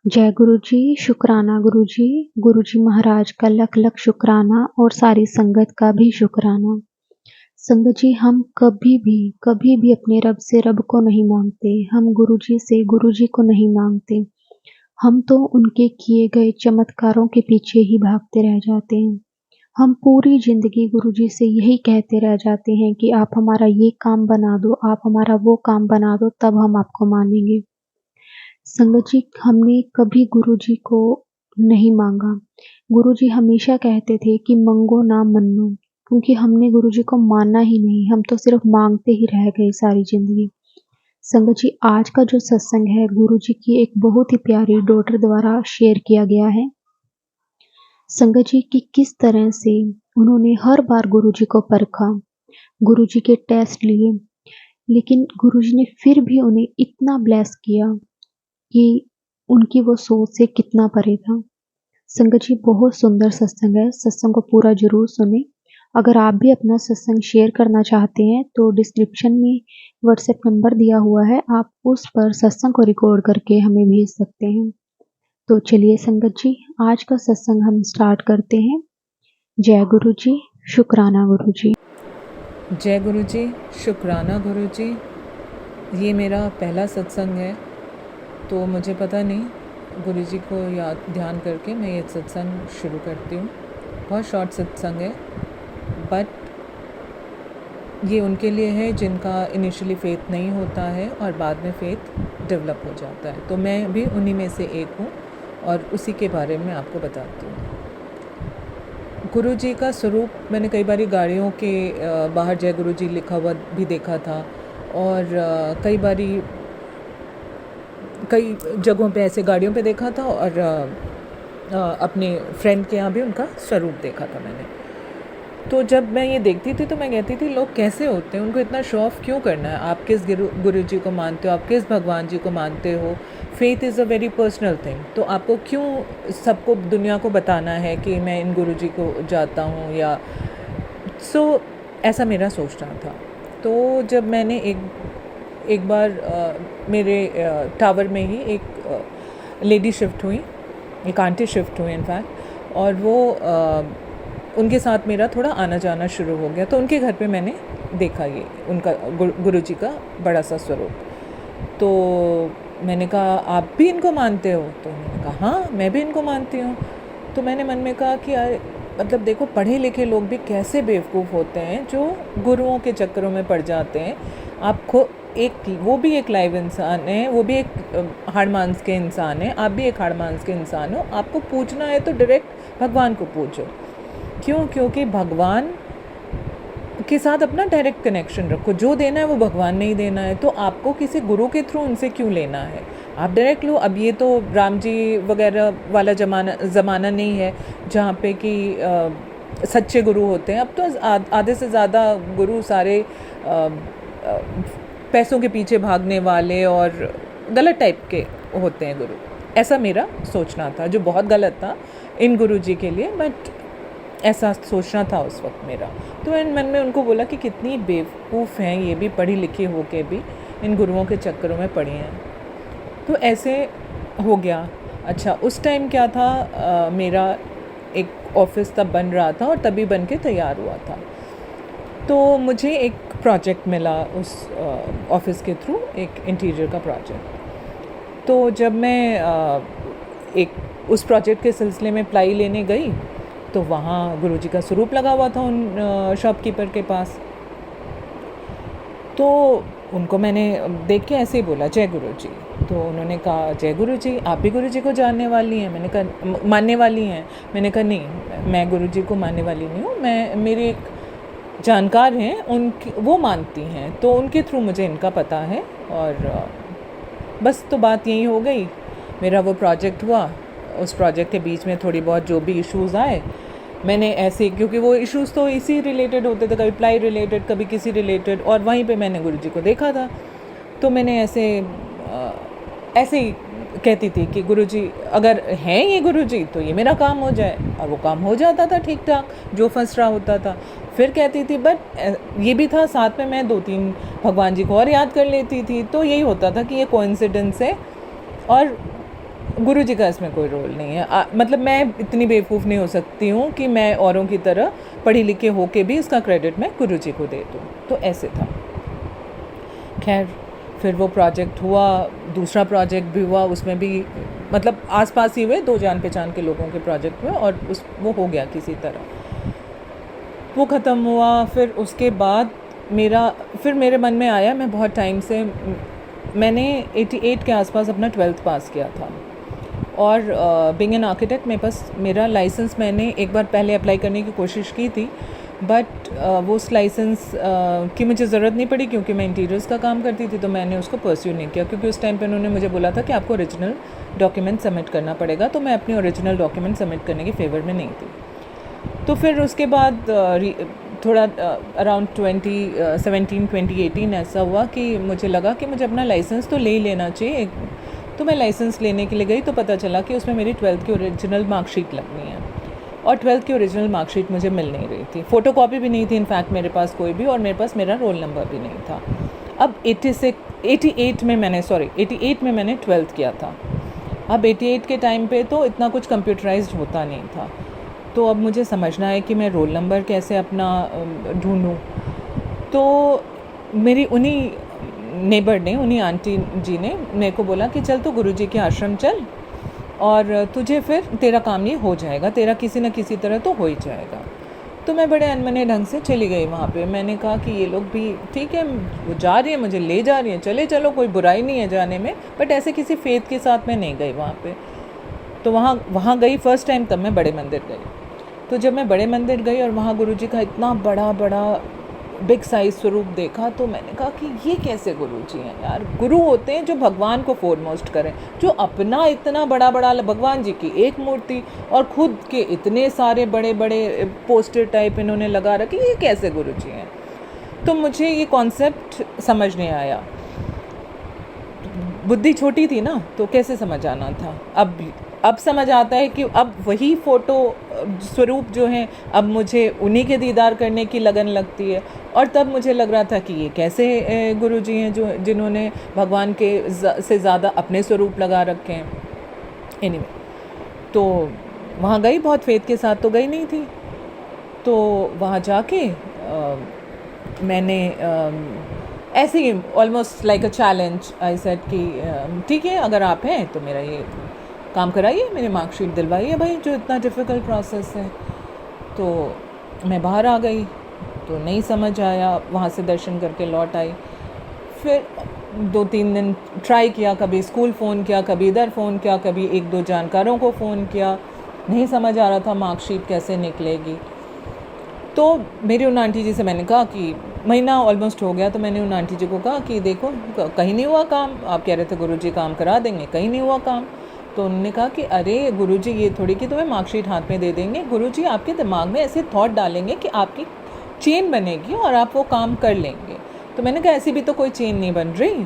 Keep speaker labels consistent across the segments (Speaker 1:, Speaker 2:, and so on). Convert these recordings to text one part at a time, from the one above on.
Speaker 1: जय गुरु जी, शुक्राना गुरु जी। गुरु जी महाराज का लख लख शुक्राना और सारी संगत का भी शुक्राना। संगत जी, हम कभी भी अपने रब से रब को नहीं मांगते, हम गुरु जी से गुरु जी को नहीं मांगते। हम तो उनके किए गए चमत्कारों के पीछे ही भागते रह जाते हैं। हम पूरी जिंदगी गुरु जी से यही कहते रह जाते हैं कि आप हमारा ये काम बना दो, आप हमारा वो काम बना दो, तब हम आपको मानेंगे। संगत जी, हमने कभी गुरु जी को नहीं मांगा। गुरु जी हमेशा कहते थे कि मंगो ना मन्नो, क्योंकि हमने गुरु जी को माना ही नहीं, हम तो सिर्फ मांगते ही रह गए सारी जिंदगी। संगत जी, आज का जो सत्संग है गुरु जी की एक बहुत ही प्यारी डॉटर द्वारा शेयर किया गया है। संगत जी की किस तरह से उन्होंने हर बार गुरु जी को परखा, गुरु जी के टेस्ट लिए, लेकिन गुरु जी ने फिर भी उन्हें इतना ब्लेस किया कि उनकी वो सोच से कितना परे था। संगत जी, बहुत सुंदर सत्संग है, सत्संग को पूरा जरूर सुने। अगर आप भी अपना सत्संग शेयर करना चाहते हैं तो डिस्क्रिप्शन में व्हाट्सएप नंबर दिया हुआ है, आप उस पर सत्संग को रिकॉर्ड करके हमें भेज सकते हैं। तो चलिए संगत जी, आज का सत्संग हम स्टार्ट करते हैं। जय गुरु जी, शुक्राना गुरु जी।
Speaker 2: जय गुरु जी, शुक्राना गुरु जी। ये मेरा पहला सत्संग है, तो मुझे पता नहीं, गुरु जी को याद ध्यान करके मैं ये सत्संग शुरू करती हूँ। बहुत शॉर्ट सत्संग है, बट ये उनके लिए है जिनका इनिशियली फ़ेथ नहीं होता है और बाद में फ़ेथ डेवलप हो जाता है। तो मैं भी उन्हीं में से एक हूँ और उसी के बारे में आपको बताती हूँ। गुरु जी का स्वरूप मैंने कई बारी गाड़ियों के बाहर जय गुरु जी लिखा हुआ भी देखा था, और कई बारी कई जगहों पे ऐसे गाड़ियों पे देखा था, और अपने फ्रेंड के यहाँ भी उनका स्वरूप देखा था मैंने। तो जब मैं ये देखती थी तो मैं कहती थी, लोग कैसे होते हैं, उनको इतना शो ऑफ क्यों करना है? आप किस गुरु जी को मानते हो, आप किस भगवान जी को मानते हो? Faith is a very personal thing, तो आपको क्यों सबको दुनिया को बताना है कि मैं इन गुरु जी को जाता हूँ? या ऐसा मेरा सोचना था। तो जब मैंने एक बार मेरे टावर में ही एक लेडी शिफ्ट हुई, एक आंटी शिफ्ट हुई इनफैक्ट, और वो उनके साथ मेरा थोड़ा आना जाना शुरू हो गया। तो उनके घर पे मैंने देखा ये उनका गुरु जी का बड़ा सा स्वरूप। तो मैंने कहा, आप भी इनको मानते हो? तो उन्होंने कहा, हाँ मैं भी इनको मानती हूँ। तो मैंने मन में कहा कि यार, मतलब देखो, पढ़े लिखे लोग भी कैसे बेवकूफ़ होते हैं जो गुरुओं के चक्करों में पड़ जाते हैं। आपको वो भी एक लाइव इंसान है, वो भी एक हाड़ मांस के इंसान है, आप भी एक हाड़ मांस के इंसान हो। आपको पूछना है तो डायरेक्ट भगवान को पूछो। क्यों? क्योंकि भगवान के साथ अपना डायरेक्ट कनेक्शन रखो। जो देना है वो भगवान ने ही देना है, तो आपको किसी गुरु के थ्रू उनसे क्यों लेना है? आप डायरेक्ट लो। अब ये तो राम जी वगैरह वाला ज़माना नहीं है जहाँ पे कि सच्चे गुरु होते हैं। अब तो आधे से ज़्यादा गुरु सारे पैसों के पीछे भागने वाले और गलत टाइप के होते हैं गुरु। ऐसा मेरा सोचना था, जो बहुत गलत था इन गुरु जी के लिए, बट ऐसा सोचना था उस वक्त मेरा। तो मैंने मन में उनको बोला कि कितनी बेवकूफ़ हैं ये भी, पढ़ी लिखी हो के भी इन गुरुओं के चक्करों में पड़ी हैं। तो ऐसे हो गया। अच्छा, उस टाइम क्या था, मेरा एक ऑफिस तब बन रहा था और तभी बन के तैयार हुआ था। तो मुझे एक प्रोजेक्ट मिला उस ऑफिस के थ्रू, एक इंटीरियर का प्रोजेक्ट। तो जब मैं उस प्रोजेक्ट के सिलसिले में प्लाई लेने गई तो वहाँ गुरु जी का स्वरूप लगा हुआ था उन शॉपकीपर के पास। तो उनको मैंने देख के ऐसे ही बोला, जय गुरु जी। तो उन्होंने कहा, जय गुरु जी, आप भी गुरु जी को जानने वाली हैं? मैंने कहा, मानने वाली हैं? मैंने कहा, नहीं, मैं गुरु जी को मानने वाली नहीं हूँ, मेरे एक जानकार हैं, उनकी वो मानती हैं, तो उनके थ्रू मुझे इनका पता है। और बस, तो बात यही हो गई। मेरा वो प्रोजेक्ट हुआ, उस प्रोजेक्ट के बीच में थोड़ी बहुत जो भी इश्यूज़ आए, मैंने ऐसे, क्योंकि वो इश्यूज़ तो इसी रिलेटेड होते थे, कभी प्लाई रिलेटेड, कभी किसी रिलेटेड, और वहीं पे मैंने गुरु जी को देखा था। तो मैंने ऐसे ही कहती थी कि गुरु जी अगर हैं ये गुरु जी तो ये मेरा काम हो जाए, और वो काम हो जाता था ठीक ठाक, जो फंस रहा होता था। फिर कहती थी, बट ये भी था साथ में मैं 2-3 भगवान जी को और याद कर लेती थी, तो यही होता था कि ये कोइंसिडेंस है। और गुरुजी का इसमें कोई रोल नहीं है। मतलब मैं इतनी बेवकूफ़ नहीं हो सकती हूँ कि मैं औरों की तरह पढ़ी लिखे हो के भी उसका क्रेडिट मैं गुरुजी को दे दूँ, तो ऐसे था। खैर फिर वो प्रोजेक्ट हुआ, दूसरा प्रोजेक्ट भी हुआ, उसमें भी मतलब आसपास ही हुए, 2 जान पहचान के लोगों के प्रोजेक्ट हुए और वो हो गया किसी तरह, वो ख़त्म हुआ। फिर उसके बाद फिर मेरे मन में आया, मैं बहुत टाइम से मैंने 88 के आसपास अपना 12th पास किया था और बीइंग एन आर्किटेक्ट मेरे पास मेरा लाइसेंस मैंने एक बार पहले अप्लाई करने की कोशिश की थी, बट वो उस लाइसेंस की मुझे ज़रूरत नहीं पड़ी क्योंकि मैं इंटीरियर्स का काम करती थी, तो मैंने उसको परस्यू नहीं किया क्योंकि उस टाइम पे उन्होंने मुझे बोला था कि आपको ओरिजिनल डॉक्यूमेंट सबमिट करना पड़ेगा, तो मैं अपनी ओरिजिनल डॉक्यूमेंट सबमिट करने के फेवर में नहीं थी। तो फिर उसके बाद थोड़ा अराउंड 2018 ऐसा हुआ कि मुझे लगा कि मुझे अपना लाइसेंस तो ले ही लेना चाहिए। तो मैं लाइसेंस लेने के लिए गई तो पता चला कि उसमें मेरी 12th की ओरिजिनल मार्कशीट लगनी है और 12th की ओरिजिनल मार्कशीट मुझे मिल नहीं रही थी, फ़ोटोकॉपी भी नहीं थी इनफैक्ट मेरे पास कोई भी, और मेरे पास मेरा रोल नंबर भी नहीं था। अब 88 में मैंने 12th किया था। अब 88 के टाइम पे तो इतना कुछ कंप्यूटराइज्ड होता नहीं था, तो अब मुझे समझना है कि मैं रोल नंबर कैसे अपना ढूंढूं। तो मेरी उन्हीं नेबर ने, उन्हीं आंटी जी ने मेरे को बोला कि चल तो गुरुजी के आश्रम चल और तुझे फिर तेरा काम ये हो जाएगा, तेरा किसी न किसी तरह तो हो ही जाएगा। तो मैं बड़े अनमने ढंग से चली गई वहाँ पे। मैंने कहा कि ये लोग भी ठीक है, वो जा रही है, मुझे ले जा रही है, चलो कोई बुराई नहीं है जाने में, बट ऐसे किसी फेथ के साथ मैं नहीं गई वहाँ पे। तो वहाँ गई फर्स्ट टाइम, तब मैं बड़े मंदिर गई। तो जब मैं बड़े मंदिर गई और वहाँ गुरुजी का इतना बड़ा बिग साइज स्वरूप देखा, तो मैंने कहा कि ये कैसे गुरुजी हैं यार। गुरु होते हैं जो भगवान को फोरमोस्ट करें, जो अपना इतना बड़ा भगवान जी की एक मूर्ति और खुद के इतने सारे बड़े पोस्टर टाइप इन्होंने लगा रखे, ये कैसे गुरुजी हैं। तो मुझे ये कॉन्सेप्ट समझ नहीं आया, बुद्धि छोटी थी ना, तो कैसे समझ आना था। अब समझ आता है कि अब वही फ़ोटो स्वरूप जो हैं, अब मुझे उन्हीं के दीदार करने की लगन लगती है। और तब मुझे लग रहा था कि ये कैसे गुरुजी हैं जो जिन्होंने भगवान के से ज़्यादा अपने स्वरूप लगा रखे हैं। एनीवे, तो वहाँ गई, बहुत फेथ के साथ तो गई नहीं थी। तो वहाँ जाके मैंने ऐसे ही almost like a challenge I said कि ठीक है, अगर आप हैं तो मेरा ये काम कराइए, मेरी मार्कशीट दिलवाइए भाई, जो इतना डिफ़िकल्ट प्रोसेस है। तो मैं बाहर आ गई, तो नहीं समझ आया, वहाँ से दर्शन करके लौट आई। फिर 2-3 दिन ट्राई किया, कभी स्कूल फ़ोन किया, कभी इधर फ़ोन किया, कभी 1-2 जानकारों को फ़ोन किया, नहीं समझ आ रहा था मार्कशीट कैसे निकलेगी। तो मेरी उन आंटी जी से मैंने कहा कि महीना ऑलमोस्ट हो गया, तो मैंने उन आंटी जी को कहा कि देखो कहीं नहीं हुआ काम, आप कह रहे थे गुरुजी काम करा देंगे, कहीं नहीं हुआ काम। तो उन्होंने कहा कि अरे गुरुजी ये थोड़ी कि तुम्हें मार्कशीट हाथ में दे देंगे, गुरुजी आपके दिमाग में ऐसे थॉट डालेंगे कि आपकी चेन बनेगी और आप वो काम कर लेंगे। तो मैंने कहा ऐसी भी तो कोई चेन नहीं बन रही।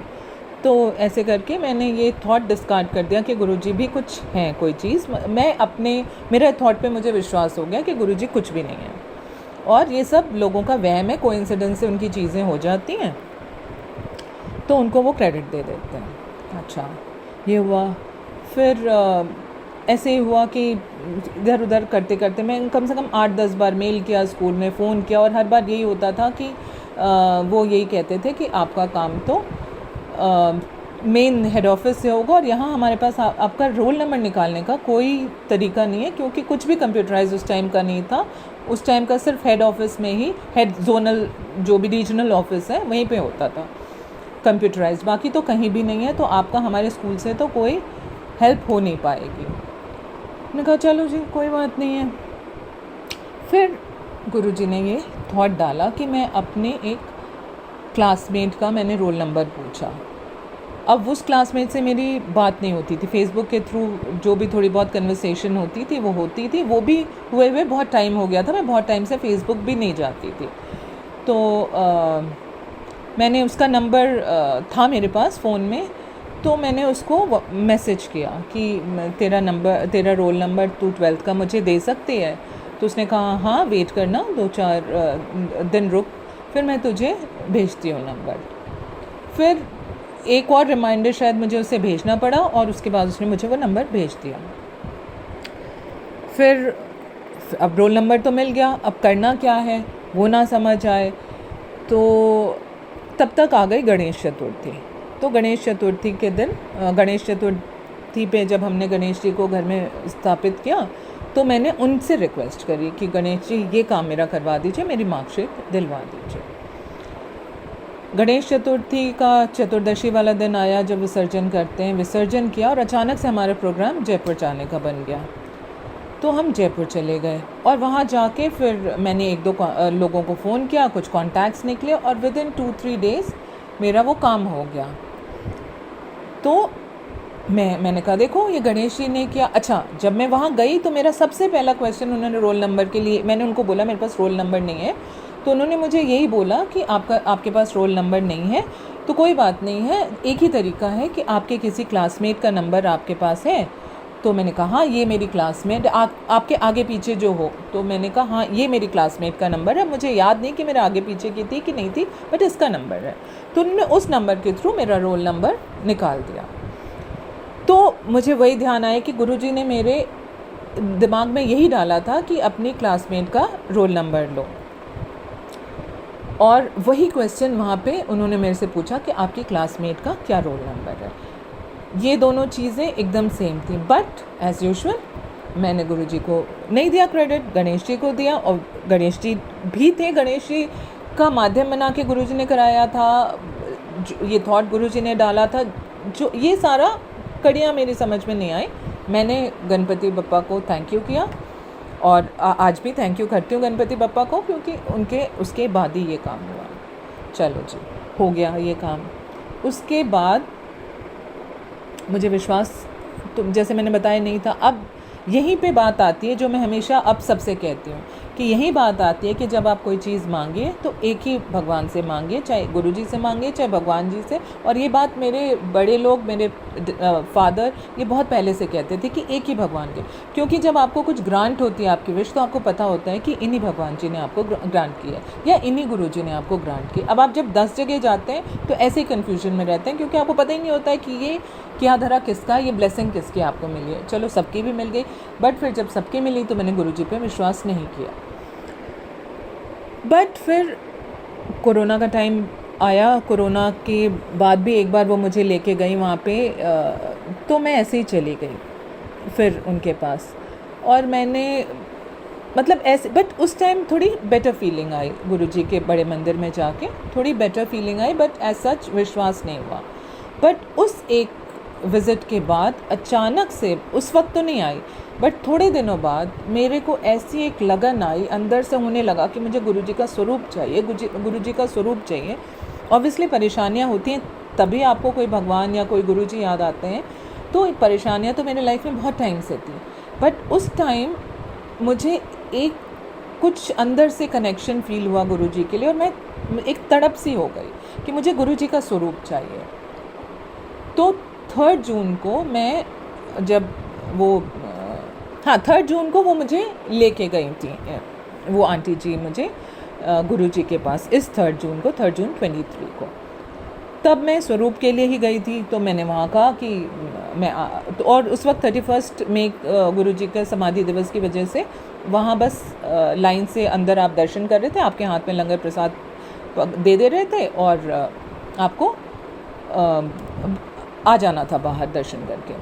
Speaker 2: तो ऐसे करके मैंने ये थॉट डिस्कार्ड कर दिया कि गुरुजी भी कुछ हैं, कोई चीज़। मेरे थॉट पे मुझे विश्वास हो गया कि गुरुजी कुछ भी नहीं है और ये सब लोगों का वहम है, कोइंसिडेंस से उनकी चीज़ें हो जाती हैं, तो उनको वो क्रेडिट दे देते हैं। अच्छा, ये हुआ। फिर ऐसे ही हुआ कि इधर उधर करते करते मैं कम से कम 8-10 बार मेल किया, स्कूल में फ़ोन किया, और हर बार यही होता था कि वो यही कहते थे कि आपका काम तो मेन हेड ऑफिस से होगा और यहाँ हमारे पास आपका रोल नंबर निकालने का कोई तरीका नहीं है, क्योंकि कुछ भी कंप्यूटराइज उस टाइम का नहीं था। उस टाइम का सिर्फ हेड ऑफिस में ही, हेड जोनल जो भी रीजनल ऑफिस है वहीं पे होता था कंप्यूटराइज, बाकी तो कहीं भी नहीं है, तो आपका हमारे स्कूल से तो कोई हेल्प हो नहीं पाएगी। मैंने कहा चलो जी कोई बात नहीं है। फिर गुरुजी ने ये थॉट डाला कि मैं अपने एक क्लासमेट का मैंने रोल नंबर पूछा। अब उस क्लासमेट से मेरी बात नहीं होती थी, फेसबुक के थ्रू जो भी थोड़ी बहुत कन्वर्सेशन होती थी वो होती थी, वो भी हुए बहुत टाइम हो गया था, मैं बहुत टाइम से फेसबुक भी नहीं जाती थी। तो मैंने उसका नंबर था मेरे पास फ़ोन में, तो मैंने उसको मैसेज किया कि तेरा रोल नंबर तू 12th का मुझे दे सकती है। तो उसने कहा हाँ वेट करना, 2-4 दिन रुक, फिर मैं तुझे भेजती हूँ नंबर। फिर एक और रिमाइंडर शायद मुझे उसे भेजना पड़ा और उसके बाद उसने मुझे वो नंबर भेज दिया। फिर अब रोल नंबर तो मिल गया, अब करना क्या है वो ना समझ आए। तो तब तक आ गई गणेश चतुर्थी। तो गणेश चतुर्थी के दिन, गणेश चतुर्थी पे जब हमने गणेश जी को घर में स्थापित किया तो मैंने उनसे रिक्वेस्ट करी कि गणेश जी ये काम मेरा करवा दीजिए, मेरी मार्कशीट दिलवा दीजिए। गणेश चतुर्थी का चतुर्दशी वाला दिन आया जब विसर्जन करते हैं, विसर्जन किया और अचानक से हमारा प्रोग्राम जयपुर जाने का बन गया। तो हम जयपुर चले गए और वहाँ जाके फिर मैंने एक दो लोगों को फ़ोन किया, कुछ कॉन्टैक्ट्स निकले और विद इन 2-3 डेज़ मेरा वो काम हो गया। तो मैंने कहा देखो ये गणेश जी ने किया। अच्छा, जब मैं वहाँ गई तो मेरा सबसे पहला क्वेश्चन, उन्होंने रोल नंबर के लिए, मैंने उनको बोला मेरे पास रोल नंबर नहीं है, तो उन्होंने मुझे यही बोला कि आपके पास रोल नंबर नहीं है तो कोई बात नहीं है, एक ही तरीका है कि आपके किसी क्लासमेट का नंबर आपके पास है। तो मैंने कहा हाँ ये मेरी क्लासमेट, आपके आगे पीछे जो हो। तो मैंने कहा हाँ ये मेरी क्लासमेट का नंबर है, मुझे याद नहीं कि मेरे आगे पीछे की थी कि नहीं थी, बट इसका नंबर है। तो उन्होंने उस नंबर के थ्रू मेरा रोल नंबर निकाल दिया। तो मुझे वही ध्यान आया कि गुरुजी ने मेरे दिमाग में यही डाला था कि अपनी क्लासमेट का रोल नंबर लो। और वही क्वेश्चन वहाँ पे उन्होंने मेरे से पूछा कि आपकी क्लासमेट का क्या रोल नंबर है। ये दोनों चीज़ें एकदम सेम थी, बट एज़ यूजुअल मैंने गुरुजी को नहीं दिया क्रेडिट, गणेश जी को दिया। और गणेश जी भी थे, गणेश जी का माध्यम बना के गुरुजी ने कराया था, ये थॉट गुरुजी ने डाला था, जो ये सारा कड़ियाँ मेरी समझ में नहीं आई। मैंने गणपति बप्पा को थैंक यू किया और आज भी थैंक यू करती हूँ गणपति बप्पा को, क्योंकि उसके बाद ही ये काम हुआ। चलो जी, हो गया ये काम। उसके बाद मुझे विश्वास, तो जैसे मैंने बताया नहीं था। अब यहीं पे बात आती है जो मैं हमेशा अब सबसे कहती हूँ कि यही बात आती है कि जब आप कोई चीज़ मांगिए तो एक ही भगवान से मांगिए, चाहे गुरुजी से मांगिए चाहे भगवान जी से। और ये बात मेरे बड़े लोग, मेरे फादर, ये बहुत पहले से कहते थे कि एक ही भगवान के, क्योंकि जब आपको कुछ ग्रांट होती है आपकी विश, तो आपको पता होता है कि इन्हीं भगवान जी ने आपको ग्रांट की है या इन्हीं गुरुजी ने आपको ग्रांट की। अब आप जब 10 जगह जाते हैं तो ऐसे ही कन्फ्यूजन में रहते हैं, क्योंकि आपको पता ही नहीं होता है कि ये क्या धरा किसका, ये ब्लेसिंग किसकी आपको मिली है। चलो सबकी भी मिल गई, बट फिर जब सबकी मिली तो मैंने गुरुजी पे विश्वास नहीं किया। बट फिर कोरोना का टाइम आया, कोरोना के बाद भी एक बार वो मुझे लेके गई वहाँ पे, तो मैं ऐसे ही चली गई फिर उनके पास। और मैंने मतलब ऐसे, बट उस टाइम थोड़ी बेटर फीलिंग आई, गुरुजी के बड़े मंदिर में जाके थोड़ी बेटर फीलिंग आई, बट एज सच विश्वास नहीं हुआ। बट उस एक विज़िट के बाद अचानक से, उस वक्त तो नहीं आई, बट थोड़े दिनों बाद मेरे को ऐसी एक लगन आई, अंदर से होने लगा कि मुझे गुरुजी का स्वरूप चाहिए, गुरुजी का स्वरूप चाहिए। ऑब्वियसली परेशानियां होती हैं तभी आपको कोई भगवान या कोई गुरुजी याद आते हैं। तो परेशानियां तो मेरे लाइफ में बहुत टाइम से थी, बट उस टाइम मुझे एक कुछ अंदर से कनेक्शन फील हुआ गुरुजी के लिए, और मैं एक तड़प सी हो गई कि मुझे गुरुजी का स्वरूप चाहिए। तो 3 जून को मैं जब वो 3 जून को वो मुझे लेके गई थी, वो आंटी जी मुझे गुरुजी के पास, इस 3 जून को, 3 जून 23 को। तब मैं स्वरूप के लिए ही गई थी। तो मैंने वहाँ कहा कि मैं और उस वक्त 31 मई गुरुजी का समाधि दिवस की वजह से वहाँ बस लाइन से अंदर आप दर्शन कर रहे थे, आपके हाथ में लंगर प्रसाद दे रहे थे और आपको आ जाना था बाहर दर्शन करके।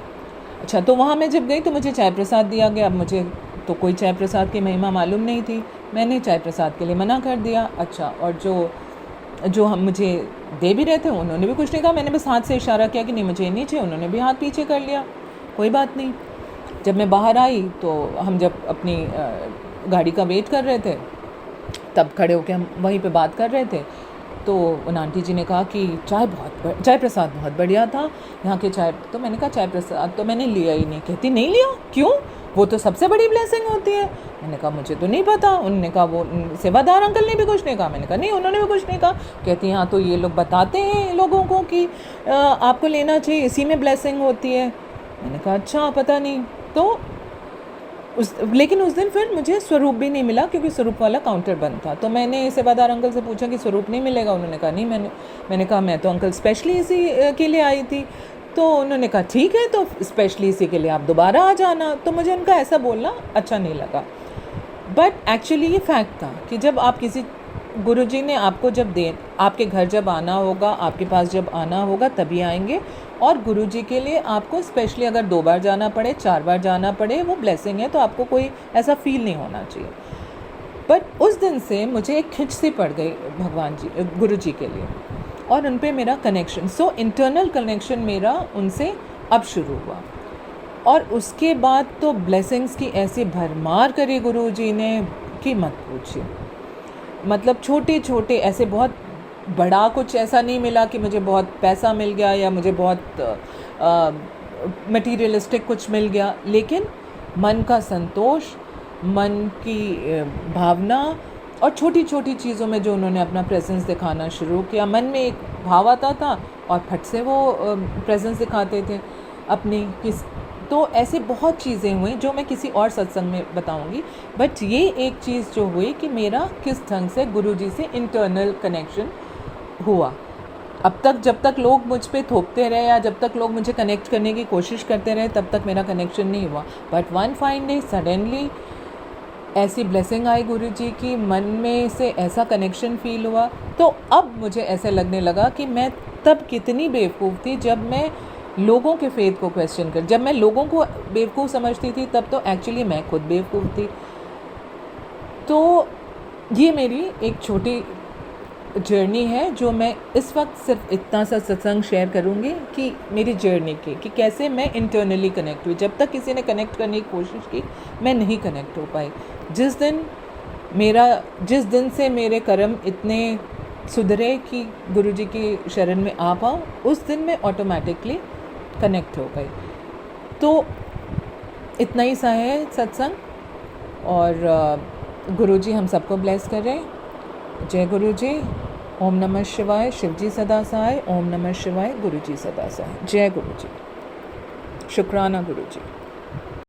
Speaker 2: अच्छा, तो वहाँ मैं जब गई तो मुझे चाय प्रसाद दिया गया। अब मुझे तो कोई चाय प्रसाद की महिमा मालूम नहीं थी, मैंने चाय प्रसाद के लिए मना कर दिया। अच्छा, और जो हम मुझे दे भी रहे थे उन्होंने भी कुछ नहीं कहा, मैंने बस हाथ से इशारा किया कि नहीं मुझे नहीं चाहिए, उन्होंने भी हाथ पीछे कर लिया, कोई बात नहीं। जब मैं बाहर आई तो हम जब अपनी गाड़ी का वेट कर रहे थे तब खड़े होकर हम वहीं पे बात कर रहे थे। तो उन आंटी जी ने कहा कि चाय प्रसाद बहुत बढ़िया था यहाँ के चाय। तो मैंने कहा चाय प्रसाद तो मैंने लिया ही नहीं। कहती नहीं लिया, क्यों, वो तो सबसे बड़ी ब्लेसिंग होती है। मैंने कहा मुझे तो नहीं पता। उन्होंने कहा वो सेवादार अंकल ने भी कुछ नहीं कहा। मैंने कहा नहीं, उन्होंने भी कुछ नहीं कहा। कहती हाँ तो ये लोग बताते हैं लोगों को कि आपको लेना चाहिए, इसी में ब्लेसिंग होती है। मैंने कहा अच्छा पता नहीं। तो लेकिन उस दिन फिर मुझे स्वरूप भी नहीं मिला क्योंकि स्वरूप वाला काउंटर बंद था। तो मैंने सेवादार अंकल से पूछा कि स्वरूप नहीं मिलेगा? उन्होंने कहा नहीं। मैंने कहा मैं तो अंकल स्पेशली इसी के लिए आई थी। तो उन्होंने कहा ठीक है, तो स्पेशली इसी के लिए आप दोबारा आ जाना। तो मुझे उनका ऐसा बोलना अच्छा नहीं लगा, बट एक्चुअली ये फैक्ट था कि जब आप किसी गुरुजी ने आपको आपके घर जब आना होगा, आपके पास जब आना होगा तभी आएंगे। और गुरुजी के लिए आपको स्पेशली अगर 2 बार जाना पड़े, 4 बार जाना पड़े, वो ब्लेसिंग है, तो आपको कोई ऐसा फील नहीं होना चाहिए। बट उस दिन से मुझे एक खिंच सी पड़ गई भगवान जी, गुरुजी के लिए, और उन पे मेरा कनेक्शन, इंटरनल कनेक्शन मेरा उनसे अब शुरू हुआ। और उसके बाद तो ब्लेसिंग्स की ऐसी भरमार करी गुरुजी ने कि मत पूछिए। मतलब छोटे छोटे ऐसे, बहुत बड़ा कुछ ऐसा नहीं मिला कि मुझे बहुत पैसा मिल गया या मुझे बहुत मटीरियलिस्टिक कुछ मिल गया, लेकिन मन का संतोष, मन की भावना, और छोटी छोटी चीज़ों में जो उन्होंने अपना प्रेजेंस दिखाना शुरू किया। मन में एक भाव आता था और फट से वो प्रेजेंस दिखाते थे अपनी तो ऐसे बहुत चीज़ें हुई जो मैं किसी और सत्संग में बताऊंगी। बट ये एक चीज़ जो हुई कि मेरा किस ढंग से गुरुजी से इंटरनल कनेक्शन हुआ। अब तक जब तक लोग मुझ पे थोपते रहे या जब तक लोग मुझे कनेक्ट करने की कोशिश करते रहे, तब तक मेरा कनेक्शन नहीं हुआ। But one fine day suddenly ऐसी ब्लेसिंग आई गुरुजी की, मन में से ऐसा कनेक्शन फील हुआ। तो अब मुझे ऐसे लगने लगा कि मैं तब कितनी बेवकूफ़ थी जब मैं लोगों के फेथ को क्वेश्चन कर, जब मैं लोगों को बेवकूफ़ समझती थी, तब तो एक्चुअली मैं खुद बेवकूफ़ थी। तो ये मेरी एक छोटी जर्नी है जो मैं इस वक्त सिर्फ इतना सा सत्संग शेयर करूँगी कि मेरी जर्नी की, कि कैसे मैं इंटरनली कनेक्ट हुई। जब तक किसी ने कनेक्ट करने की कोशिश की, मैं नहीं कनेक्ट हो पाई। जिस दिन से मेरे कर्म इतने सुधरे कि गुरुजी की शरण में आ पाऊँ, उस दिन मैं ऑटोमेटिकली कनेक्ट हो गई। तो इतना ही सा है सत्संग, और गुरुजी हम सबको ब्लेस करें। जय गुरुजी। ओम नमः शिवाय। शिवजी सदा सहाय। ओम नमः शिवाय। गुरुजी सदा सहाय। जय गुरुजी। शुक्राना गुरुजी।